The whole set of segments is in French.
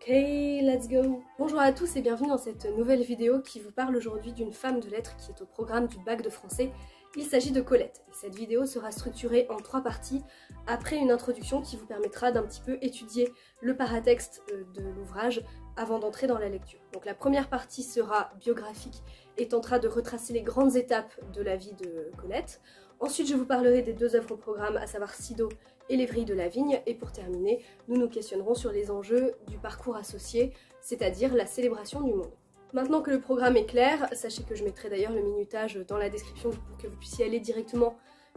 Ok, let's go! Bonjour à tous et bienvenue dans cette nouvelle vidéo qui vous parle aujourd'hui d'une femme de lettres qui est au programme du bac de français. Il s'agit de Colette. Et cette vidéo sera structurée en 3 parties, après une introduction qui vous permettra d'un petit peu étudier le paratexte de l'ouvrage avant d'entrer dans la lecture. Donc la première partie sera biographique et tentera de retracer les grandes étapes de la vie de Colette. Ensuite, je vous parlerai des 2 œuvres au programme, à savoir Sido et Les Vrilles de la Vigne. Et pour terminer, nous nous questionnerons sur les enjeux du parcours associé, c'est-à-dire la célébration du monde. Maintenant que le programme est clair, sachez que je mettrai d'ailleurs le minutage dans la description pour que vous puissiez aller directement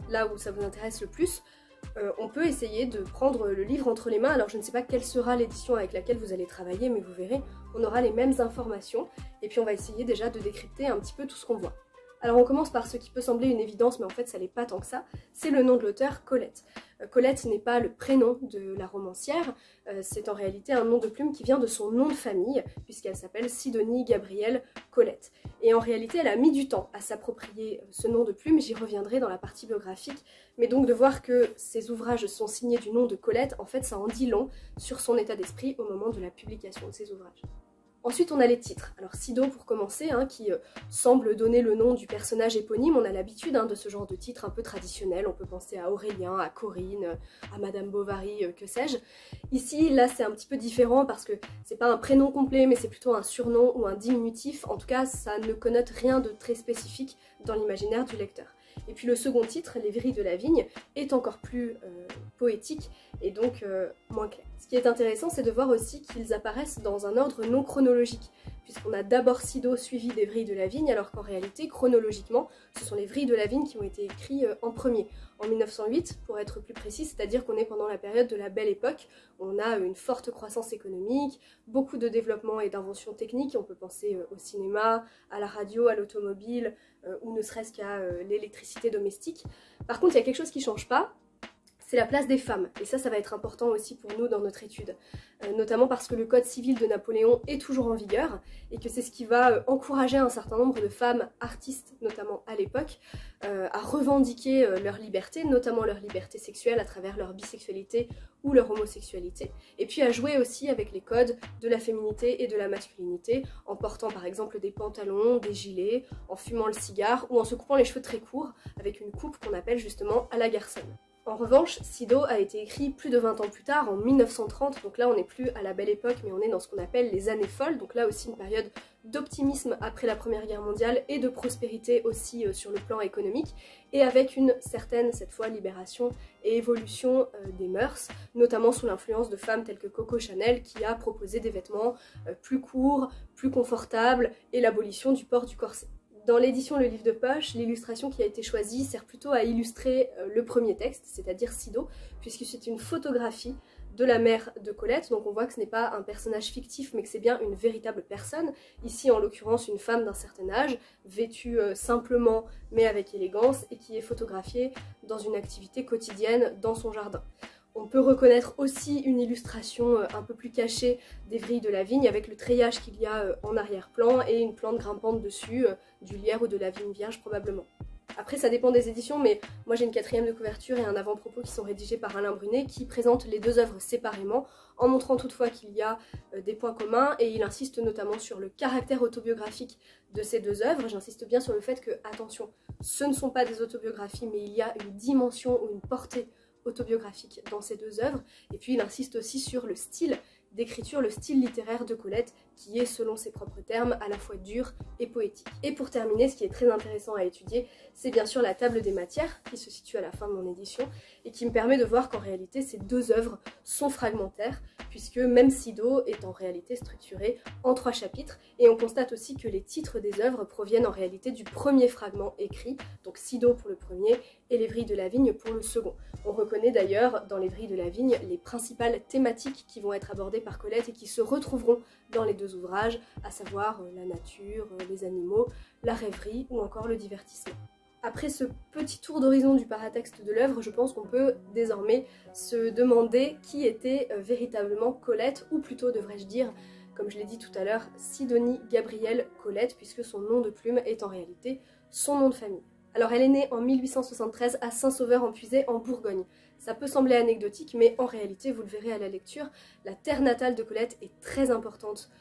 là où ça vous intéresse le plus. On peut essayer de prendre le livre entre les mains. Alors je ne sais pas quelle sera l'édition avec laquelle vous allez travailler, mais vous verrez, on aura les mêmes informations. Et puis on va essayer déjà de décrypter un petit peu tout ce qu'on voit. Alors on commence par ce qui peut sembler une évidence, mais en fait ça l'est pas tant que ça, c'est le nom de l'auteur, Colette. Colette n'est pas le prénom de la romancière, c'est en réalité un nom de plume qui vient de son nom de famille, puisqu'elle s'appelle Sidonie Gabrielle Colette. Et en réalité elle a mis du temps à s'approprier ce nom de plume, j'y reviendrai dans la partie biographique, mais donc de voir que ses ouvrages sont signés du nom de Colette, en fait ça en dit long sur son état d'esprit au moment de la publication de ses ouvrages. Ensuite on a les titres. Alors Sido pour commencer, qui semble donner le nom du personnage éponyme. On a l'habitude de ce genre de titre un peu traditionnel. On peut penser à Aurélien, à Corinne, à Madame Bovary, que sais-je. Ici, là c'est un petit peu différent parce que c'est pas un prénom complet mais c'est plutôt un surnom ou un diminutif. En tout cas ça ne connote rien de très spécifique dans l'imaginaire du lecteur. Et puis le second titre, Les Vrilles de la Vigne, est encore plus poétique et donc moins clair. Ce qui est intéressant, c'est de voir aussi qu'ils apparaissent dans un ordre non chronologique, puisqu'on a d'abord Sido suivi des Vrilles de la Vigne, alors qu'en réalité, chronologiquement, ce sont les Vrilles de la Vigne qui ont été écrits en premier, en 1908 pour être plus précis, c'est-à-dire qu'on est pendant la période de la Belle Époque, on a une forte croissance économique, beaucoup de développement et d'inventions techniques, on peut penser au cinéma, à la radio, à l'automobile, ou ne serait-ce qu'à l'électricité domestique. Par contre, il y a quelque chose qui ne change pas, c'est la place des femmes, et ça va être important aussi pour nous dans notre étude, notamment parce que le code civil de Napoléon est toujours en vigueur, et que c'est ce qui va encourager un certain nombre de femmes artistes, notamment à l'époque, à revendiquer leur liberté, notamment leur liberté sexuelle à travers leur bisexualité ou leur homosexualité, et puis à jouer aussi avec les codes de la féminité et de la masculinité, en portant par exemple des pantalons, des gilets, en fumant le cigare, ou en se coupant les cheveux très courts, avec une coupe qu'on appelle justement à la garçonne. En revanche, Sido a été écrit plus de 20 ans plus tard, en 1930, donc là on n'est plus à la Belle Époque, mais on est dans ce qu'on appelle les années folles, donc là aussi une période d'optimisme après la Première Guerre mondiale et de prospérité aussi sur le plan économique, et avec une certaine, cette fois, libération et évolution des mœurs, notamment sous l'influence de femmes telles que Coco Chanel qui a proposé des vêtements plus courts, plus confortables, et l'abolition du port du corset. Dans l'édition Le Livre de Poche, l'illustration qui a été choisie sert plutôt à illustrer le premier texte, c'est-à-dire Sido, puisque c'est une photographie de la mère de Colette, donc on voit que ce n'est pas un personnage fictif mais que c'est bien une véritable personne, ici en l'occurrence une femme d'un certain âge, vêtue simplement mais avec élégance et qui est photographiée dans une activité quotidienne dans son jardin. On peut reconnaître aussi une illustration un peu plus cachée des Vrilles de la Vigne avec le treillage qu'il y a en arrière-plan et une plante grimpante dessus, du lierre ou de la vigne vierge probablement. Après ça dépend des éditions, mais moi j'ai une 4e de couverture et un avant-propos qui sont rédigés par Alain Brunet qui présentent les 2 œuvres séparément en montrant toutefois qu'il y a des points communs et il insiste notamment sur le caractère autobiographique de ces 2 œuvres. J'insiste bien sur le fait que, attention, ce ne sont pas des autobiographies mais il y a une dimension ou une portée autobiographique dans ces 2 œuvres, et puis il insiste aussi sur le style d'écriture, le style littéraire de Colette, qui est, selon ses propres termes, à la fois dur et poétique. Et pour terminer, ce qui est très intéressant à étudier, c'est bien sûr la table des matières, qui se situe à la fin de mon édition, et qui me permet de voir qu'en réalité, ces 2 œuvres sont fragmentaires, puisque même Sido est en réalité structuré en 3 chapitres, et on constate aussi que les titres des œuvres proviennent en réalité du premier fragment écrit, donc Sido pour le premier, et Les Vrilles de la Vigne pour le second. On reconnaît d'ailleurs dans Les Vrilles de la Vigne les principales thématiques qui vont être abordées par Colette et qui se retrouveront dans les 2 ouvrages, à savoir la nature, les animaux, la rêverie ou encore le divertissement. Après ce petit tour d'horizon du paratexte de l'œuvre, je pense qu'on peut désormais se demander qui était véritablement Colette, ou plutôt devrais-je dire, comme je l'ai dit tout à l'heure, Sidonie Gabrielle Colette, puisque son nom de plume est en réalité son nom de famille. Alors elle est née en 1873 à Saint-Sauveur-en-Puisaye en Bourgogne. Ça peut sembler anecdotique, mais en réalité, vous le verrez à la lecture, la terre natale de Colette est très importante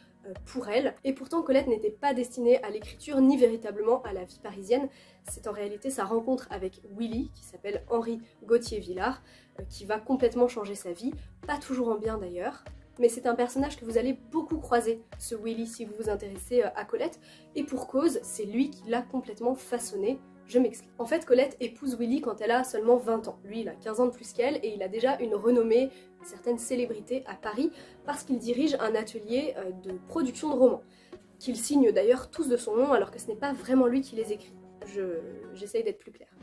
pour elle. Et pourtant, Colette n'était pas destinée à l'écriture ni véritablement à la vie parisienne. C'est en réalité sa rencontre avec Willy, qui s'appelle Henri Gauthier-Villars, qui va complètement changer sa vie, pas toujours en bien d'ailleurs. Mais c'est un personnage que vous allez beaucoup croiser, ce Willy, si vous vous intéressez à Colette, et pour cause, c'est lui qui l'a complètement façonné. Je m'explique. En fait, Colette épouse Willy quand elle a seulement 20 ans. Lui, il a 15 ans de plus qu'elle et il a déjà une renommée, une certaine célébrité à Paris parce qu'il dirige un atelier de production de romans, qu'il signe d'ailleurs tous de son nom alors que ce n'est pas vraiment lui qui les écrit. J'essaye d'être plus claire.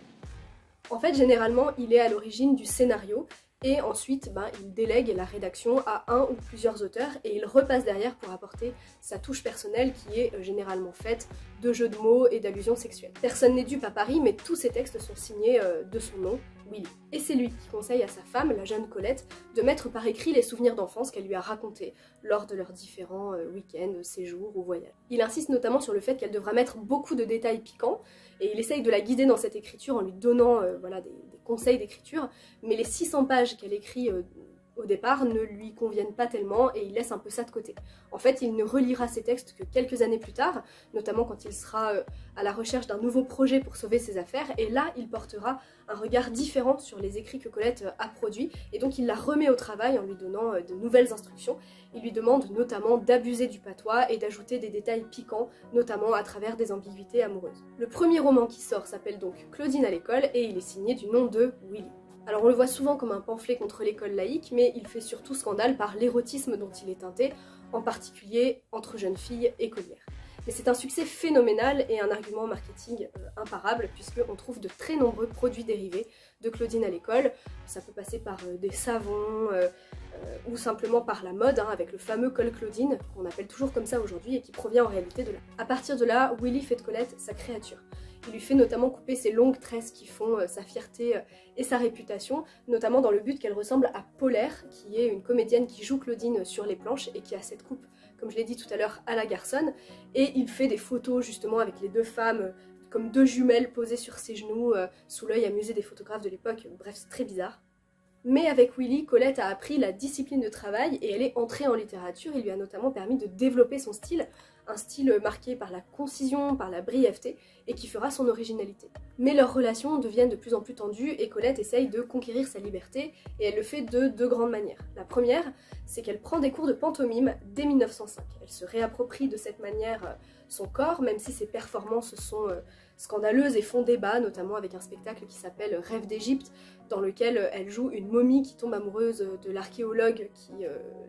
En fait, généralement, il est à l'origine du scénario et ensuite, il délègue la rédaction à un ou plusieurs auteurs et il repasse derrière pour apporter sa touche personnelle qui est généralement faite de jeux de mots et d'allusions sexuelles. Personne n'est dupe à Paris, mais tous ces textes sont signés de son nom, Willy. Et c'est lui qui conseille à sa femme, la jeune Colette, de mettre par écrit les souvenirs d'enfance qu'elle lui a racontés lors de leurs différents week-ends, séjours ou voyages. Il insiste notamment sur le fait qu'elle devra mettre beaucoup de détails piquants et il essaye de la guider dans cette écriture en lui donnant des conseils d'écriture, mais les 600 pages qu'elle écrit au départ ne lui conviennent pas tellement et il laisse un peu ça de côté. En fait, il ne relira ses textes que quelques années plus tard, notamment quand il sera à la recherche d'un nouveau projet pour sauver ses affaires, et là, il portera un regard différent sur les écrits que Colette a produits, et donc il la remet au travail en lui donnant de nouvelles instructions. Il lui demande notamment d'abuser du patois et d'ajouter des détails piquants, notamment à travers des ambiguïtés amoureuses. Le premier roman qui sort s'appelle donc Claudine à l'école, et il est signé du nom de Willy. Alors on le voit souvent comme un pamphlet contre l'école laïque, mais il fait surtout scandale par l'érotisme dont il est teinté, en particulier entre jeunes filles écolières. Mais c'est un succès phénoménal et un argument marketing imparable, puisqu'on trouve de très nombreux produits dérivés de Claudine à l'école. Ça peut passer par des savons, ou simplement par la mode, avec le fameux col Claudine, qu'on appelle toujours comme ça aujourd'hui et qui provient en réalité de là. À partir de là, Willy fait de Colette sa créature. Il lui fait notamment couper ses longues tresses qui font sa fierté et sa réputation, notamment dans le but qu'elle ressemble à Polaire, qui est une comédienne qui joue Claudine sur les planches et qui a cette coupe, comme je l'ai dit tout à l'heure, à la garçonne. Et il fait des photos justement avec les deux femmes comme deux jumelles posées sur ses genoux, sous l'œil amusé des photographes de l'époque. Bref, c'est très bizarre. Mais avec Willy, Colette a appris la discipline de travail et elle est entrée en littérature. Il lui a notamment permis de développer son style, un style marqué par la concision, par la brièveté, et qui fera son originalité. Mais leurs relations deviennent de plus en plus tendues et Colette essaye de conquérir sa liberté, et elle le fait de deux grandes manières. La première, c'est qu'elle prend des cours de pantomime dès 1905. Elle se réapproprie de cette manière son corps, même si ses performances sont scandaleuses et font débat, notamment avec un spectacle qui s'appelle Rêve d'Égypte, dans lequel elle joue une momie qui tombe amoureuse de l'archéologue qui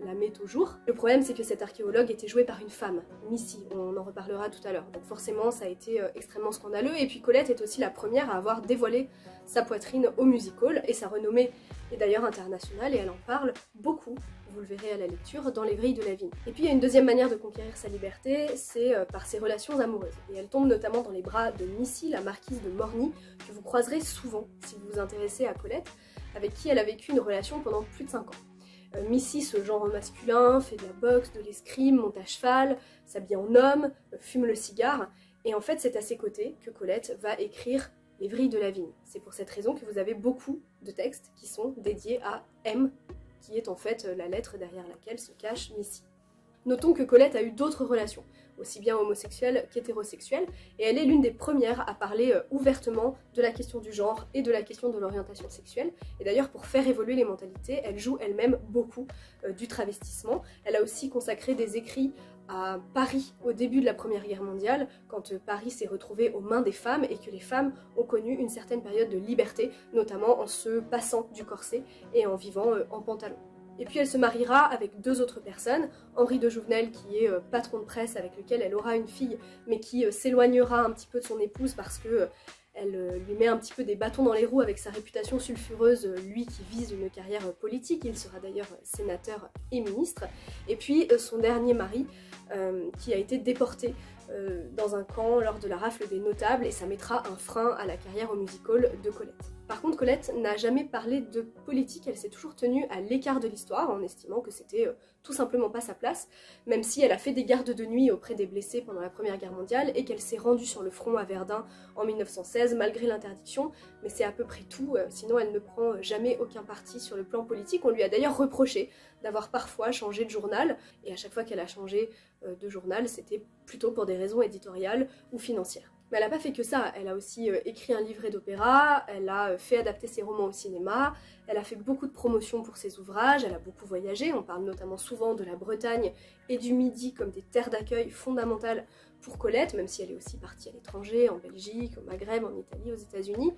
la met au jour. Le problème, c'est que cet archéologue était joué par une femme, Missy, on en reparlera tout à l'heure. Donc forcément, ça a été extrêmement scandaleux, et puis Colette est aussi la première à avoir dévoilé sa poitrine au music-hall, et sa renommée est d'ailleurs internationale, et elle en parle beaucoup, vous le verrez à la lecture, dans Les Vrilles de la Vigne. Et puis il y a une deuxième manière de conquérir sa liberté, c'est par ses relations amoureuses. Et elle tombe notamment dans les bras de Missy, la marquise de Morny, que vous croiserez souvent si vous vous intéressez à Colette, avec qui elle a vécu une relation pendant plus de 5 ans. Missy, ce genre masculin, fait de la boxe, de l'escrime, monte à cheval, s'habille en homme, fume le cigare, et en fait c'est à ses côtés que Colette va écrire Les Vrilles de la Vigne. C'est pour cette raison que vous avez beaucoup de textes qui sont dédiés à M, qui est en fait la lettre derrière laquelle se cache Missy. Notons que Colette a eu d'autres relations, aussi bien homosexuelles qu'hétérosexuelles, et elle est l'une des premières à parler ouvertement de la question du genre et de la question de l'orientation sexuelle. Et d'ailleurs, pour faire évoluer les mentalités, elle joue elle-même beaucoup du travestissement. Elle a aussi consacré des écrits à Paris au début de la Première Guerre mondiale, quand Paris s'est retrouvé aux mains des femmes et que les femmes ont connu une certaine période de liberté, notamment en se passant du corset et en vivant en pantalon. Et puis elle se mariera avec 2 autres personnes, Henri de Jouvenel qui est patron de presse avec lequel elle aura une fille, mais qui s'éloignera un petit peu de son épouse parce que elle lui met un petit peu des bâtons dans les roues avec sa réputation sulfureuse, lui qui vise une carrière politique, il sera d'ailleurs sénateur et ministre. Et puis son dernier mari, qui a été déporté dans un camp lors de la rafle des notables et ça mettra un frein à la carrière au music-hall de Colette. Par contre, Colette n'a jamais parlé de politique, elle s'est toujours tenue à l'écart de l'histoire en estimant que c'était tout simplement pas sa place, même si elle a fait des gardes de nuit auprès des blessés pendant la Première Guerre mondiale et qu'elle s'est rendue sur le front à Verdun en 1916 malgré l'interdiction, mais c'est à peu près tout, sinon elle ne prend jamais aucun parti sur le plan politique. On lui a d'ailleurs reproché d'avoir parfois changé de journal, et à chaque fois qu'elle a changé de journal, c'était plutôt pour des raisons éditoriales ou financières. Mais elle n'a pas fait que ça, elle a aussi écrit un livret d'opéra, elle a fait adapter ses romans au cinéma, elle a fait beaucoup de promotions pour ses ouvrages, elle a beaucoup voyagé, on parle notamment souvent de la Bretagne et du Midi comme des terres d'accueil fondamentales pour Colette, même si elle est aussi partie à l'étranger, en Belgique, au Maghreb, en Italie, aux États-Unis.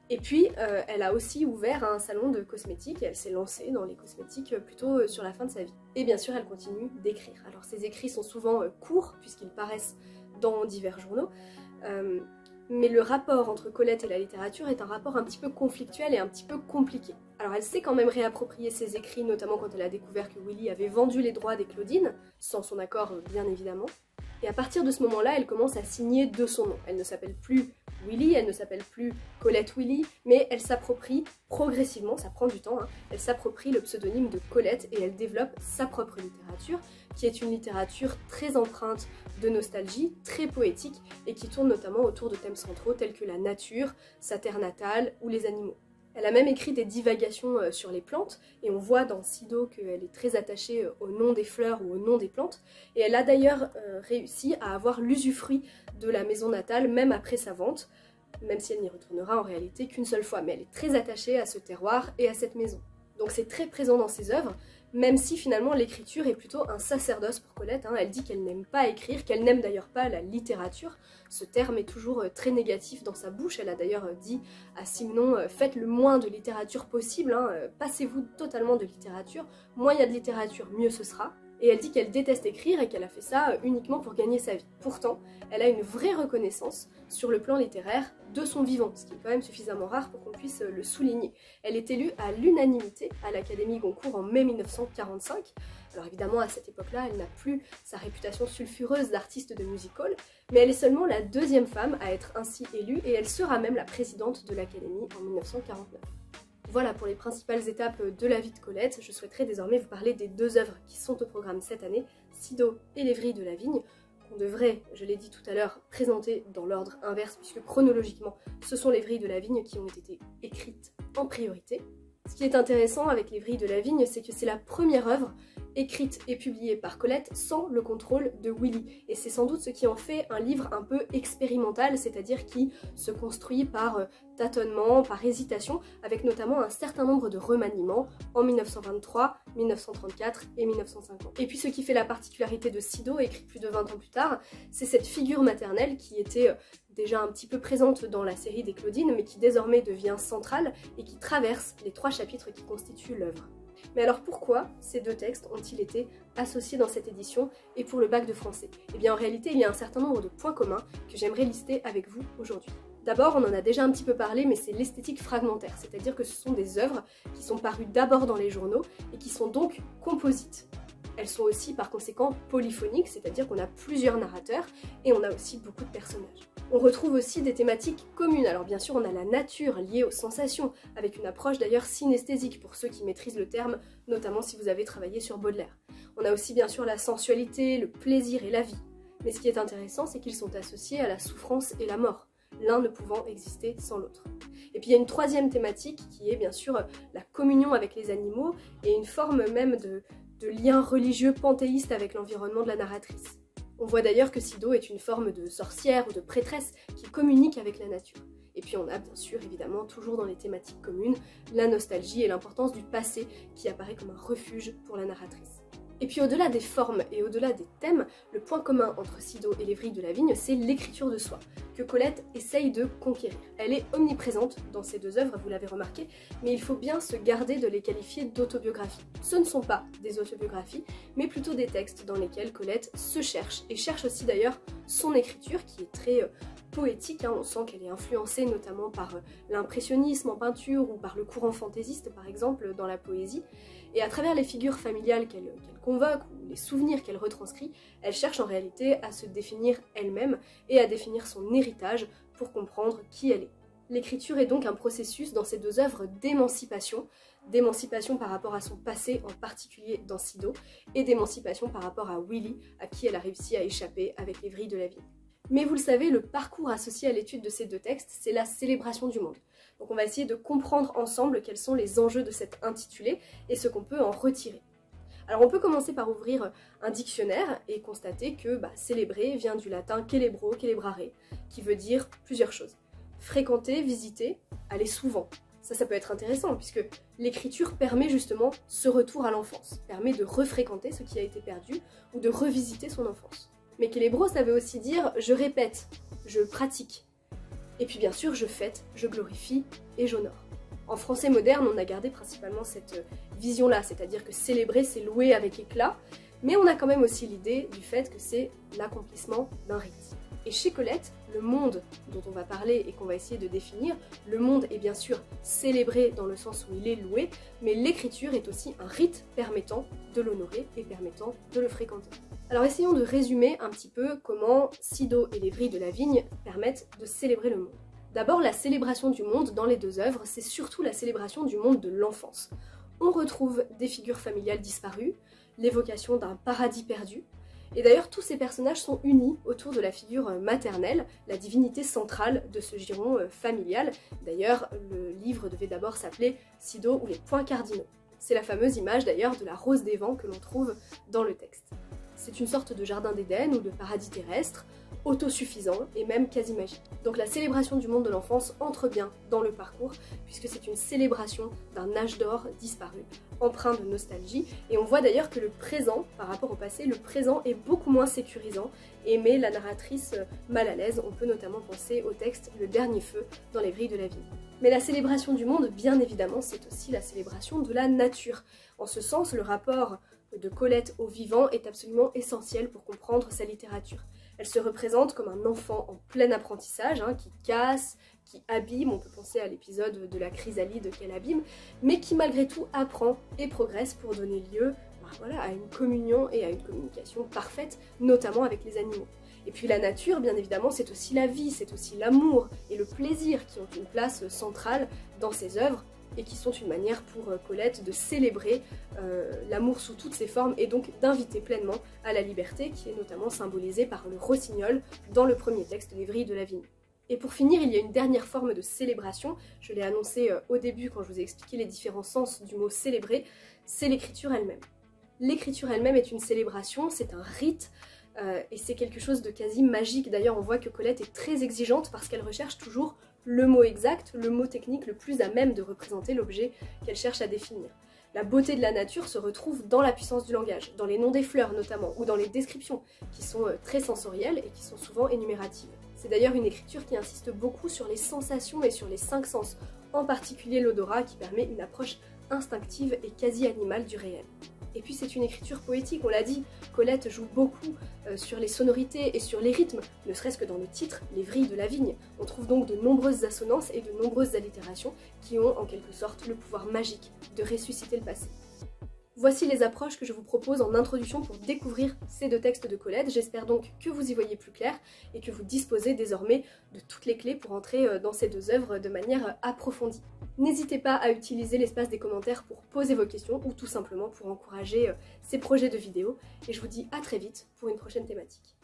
Et puis, elle a aussi ouvert un salon de cosmétiques et elle s'est lancée dans les cosmétiques plutôt sur la fin de sa vie. Et bien sûr, elle continue d'écrire. Alors, ses écrits sont souvent courts, puisqu'ils paraissent dans divers journaux, mais le rapport entre Colette et la littérature est un rapport un petit peu conflictuel et un petit peu compliqué. Alors, elle s'est quand même réapproprié ses écrits, notamment quand elle a découvert que Willy avait vendu les droits des Claudines, sans son accord bien évidemment. Et à partir de ce moment-là, elle commence à signer de son nom. Elle ne s'appelle plus Willy, elle ne s'appelle plus Colette Willy, mais elle s'approprie progressivement, ça prend du temps, hein, elle s'approprie le pseudonyme de Colette et elle développe sa propre littérature, qui est une littérature très empreinte de nostalgie, très poétique, et qui tourne notamment autour de thèmes centraux tels que la nature, sa terre natale ou les animaux. Elle a même écrit des divagations sur les plantes, et on voit dans Sido qu'elle est très attachée au nom des fleurs ou au nom des plantes, et elle a d'ailleurs réussi à avoir l'usufruit de la maison natale même après sa vente, même si elle n'y retournera en réalité qu'une seule fois, mais elle est très attachée à ce terroir et à cette maison. Donc c'est très présent dans ses œuvres, même si finalement l'écriture est plutôt un sacerdoce pour Colette, hein. Elle dit qu'elle n'aime pas écrire, qu'elle n'aime d'ailleurs pas la littérature. Ce terme est toujours très négatif dans sa bouche, elle a d'ailleurs dit à Simenon « Faites le moins de littérature possible, hein, passez-vous totalement de littérature, moins il y a de littérature, mieux ce sera ». Et elle dit qu'elle déteste écrire et qu'elle a fait ça uniquement pour gagner sa vie. Pourtant, elle a une vraie reconnaissance sur le plan littéraire de son vivant, ce qui est quand même suffisamment rare pour qu'on puisse le souligner. Elle est élue à l'unanimité à l'Académie Goncourt en mai 1945. Alors évidemment, à cette époque-là, elle n'a plus sa réputation sulfureuse d'artiste de music-hall, mais elle est seulement la deuxième femme à être ainsi élue et elle sera même la présidente de l'Académie en 1949. Voilà pour les principales étapes de la vie de Colette. Je souhaiterais désormais vous parler des deux œuvres qui sont au programme cette année, Sido et Les Vrilles de la Vigne, qu'on devrait, je l'ai dit tout à l'heure, présenter dans l'ordre inverse, puisque chronologiquement, ce sont Les Vrilles de la Vigne qui ont été écrites en priorité. Ce qui est intéressant avec Les Vrilles de la Vigne, c'est que c'est la première œuvre écrite et publiée par Colette sans le contrôle de Willy. Et c'est sans doute ce qui en fait un livre un peu expérimental, c'est-à-dire qui se construit par tâtonnement, par hésitation, avec notamment un certain nombre de remaniements en 1923, 1934 et 1950. Et puis ce qui fait la particularité de Sido, écrit plus de 20 ans plus tard, c'est cette figure maternelle qui était déjà un petit peu présente dans la série des Claudines, mais qui désormais devient centrale et qui traverse les 3 chapitres qui constituent l'œuvre. Mais alors pourquoi ces deux textes ont-ils été associés dans cette édition et pour le bac de français? Eh bien en réalité il y a un certain nombre de points communs que j'aimerais lister avec vous aujourd'hui. D'abord, on en a déjà un petit peu parlé, mais c'est l'esthétique fragmentaire, c'est-à-dire que ce sont des œuvres qui sont parues d'abord dans les journaux et qui sont donc composites. Elles sont aussi par conséquent polyphoniques, c'est-à-dire qu'on a plusieurs narrateurs et on a aussi beaucoup de personnages. On retrouve aussi des thématiques communes. Alors bien sûr, on a la nature liée aux sensations, avec une approche d'ailleurs synesthésique pour ceux qui maîtrisent le terme, notamment si vous avez travaillé sur Baudelaire. On a aussi bien sûr la sensualité, le plaisir et la vie. Mais ce qui est intéressant, c'est qu'ils sont associés à la souffrance et la mort, l'un ne pouvant exister sans l'autre. Et puis il y a une troisième thématique qui est bien sûr la communion avec les animaux et une forme même de lien religieux panthéiste avec l'environnement de la narratrice. On voit d'ailleurs que Sido est une forme de sorcière ou de prêtresse qui communique avec la nature. Et puis on a bien sûr, évidemment, toujours dans les thématiques communes, la nostalgie et l'importance du passé qui apparaît comme un refuge pour la narratrice. Et puis au-delà des formes et au-delà des thèmes, le point commun entre Sido et Les Vrilles de la Vigne, c'est l'écriture de soi, que Colette essaye de conquérir. Elle est omniprésente dans ces deux œuvres, vous l'avez remarqué, mais il faut bien se garder de les qualifier d'autobiographies. Ce ne sont pas des autobiographies, mais plutôt des textes dans lesquels Colette se cherche, et cherche aussi d'ailleurs son écriture qui est très poétique, on sent qu'elle est influencée notamment par l'impressionnisme en peinture ou par le courant fantaisiste par exemple dans la poésie, et à travers les figures familiales qu'elle convoque ou les souvenirs qu'elle retranscrit, elle cherche en réalité à se définir elle-même et à définir son héritage pour comprendre qui elle est. L'écriture est donc un processus dans ces deux œuvres d'émancipation par rapport à son passé, en particulier dans Sido, et d'émancipation par rapport à Willy, à qui elle a réussi à échapper avec les vrilles de la vie. Mais vous le savez, le parcours associé à l'étude de ces deux textes, c'est la célébration du monde. Donc on va essayer de comprendre ensemble quels sont les enjeux de cet intitulé et ce qu'on peut en retirer. Alors on peut commencer par ouvrir un dictionnaire et constater que célébrer vient du latin celebro, celebrare, qui veut dire plusieurs choses. Fréquenter, visiter, aller souvent. Ça peut être intéressant puisque l'écriture permet justement ce retour à l'enfance, permet de refréquenter ce qui a été perdu ou de revisiter son enfance. Mais celebro, ça veut aussi dire je répète, je pratique. Et puis bien sûr, je fête, je glorifie et j'honore. En français moderne, on a gardé principalement cette vision-là, c'est-à-dire que célébrer, c'est louer avec éclat, mais on a quand même aussi l'idée du fait que c'est l'accomplissement d'un rite. Et chez Colette, le monde dont on va parler et qu'on va essayer de définir, le monde est bien sûr célébré dans le sens où il est loué, mais l'écriture est aussi un rite permettant de l'honorer et permettant de le fréquenter. Alors essayons de résumer un petit peu comment Sido et les vrilles de la vigne permettent de célébrer le monde. D'abord, la célébration du monde dans les deux œuvres, c'est surtout la célébration du monde de l'enfance. On retrouve des figures familiales disparues, l'évocation d'un paradis perdu, et d'ailleurs tous ces personnages sont unis autour de la figure maternelle, la divinité centrale de ce giron familial. D'ailleurs, le livre devait d'abord s'appeler Sido ou les points cardinaux. C'est la fameuse image d'ailleurs de la rose des vents que l'on trouve dans le texte. C'est une sorte de jardin d'Éden ou de paradis terrestre, autosuffisant et même quasi magique. Donc la célébration du monde de l'enfance entre bien dans le parcours, puisque c'est une célébration d'un âge d'or disparu, empreint de nostalgie, et on voit d'ailleurs que le présent, par rapport au passé, le présent est beaucoup moins sécurisant et met la narratrice mal à l'aise. On peut notamment penser au texte Le Dernier Feu dans Les Vrilles de la Vigne. Mais la célébration du monde, bien évidemment, c'est aussi la célébration de la nature. En ce sens, le rapport de Colette au vivant est absolument essentiel pour comprendre sa littérature. Elle se représente comme un enfant en plein apprentissage, qui casse, qui abîme, on peut penser à l'épisode de la chrysalide qu'elle abîme, mais qui malgré tout apprend et progresse pour donner lieu à une communion et à une communication parfaite, notamment avec les animaux. Et puis la nature, bien évidemment, c'est aussi la vie, c'est aussi l'amour et le plaisir qui ont une place centrale dans ses œuvres, et qui sont une manière pour Colette de célébrer l'amour sous toutes ses formes et donc d'inviter pleinement à la liberté, qui est notamment symbolisée par le rossignol dans le premier texte Les Vrilles de la Vigne. Et pour finir, il y a une dernière forme de célébration, je l'ai annoncé au début quand je vous ai expliqué les différents sens du mot célébrer, c'est l'écriture elle-même. L'écriture elle-même est une célébration, c'est un rite, et c'est quelque chose de quasi magique. D'ailleurs, on voit que Colette est très exigeante parce qu'elle recherche toujours le mot exact, le mot technique le plus à même de représenter l'objet qu'elle cherche à définir. La beauté de la nature se retrouve dans la puissance du langage, dans les noms des fleurs notamment, ou dans les descriptions, qui sont très sensorielles et qui sont souvent énumératives. C'est d'ailleurs une écriture qui insiste beaucoup sur les sensations et sur les 5 sens, en particulier l'odorat qui permet une approche instinctive et quasi animale du réel. Et puis c'est une écriture poétique, on l'a dit, Colette joue beaucoup sur les sonorités et sur les rythmes, ne serait-ce que dans le titre, Les Vrilles de la Vigne. On trouve donc de nombreuses assonances et de nombreuses allitérations qui ont en quelque sorte le pouvoir magique de ressusciter le passé. Voici les approches que je vous propose en introduction pour découvrir ces deux textes de Colette. J'espère donc que vous y voyez plus clair et que vous disposez désormais de toutes les clés pour entrer dans ces deux œuvres de manière approfondie. N'hésitez pas à utiliser l'espace des commentaires pour poser vos questions ou tout simplement pour encourager ces projets de vidéos. Et je vous dis à très vite pour une prochaine thématique.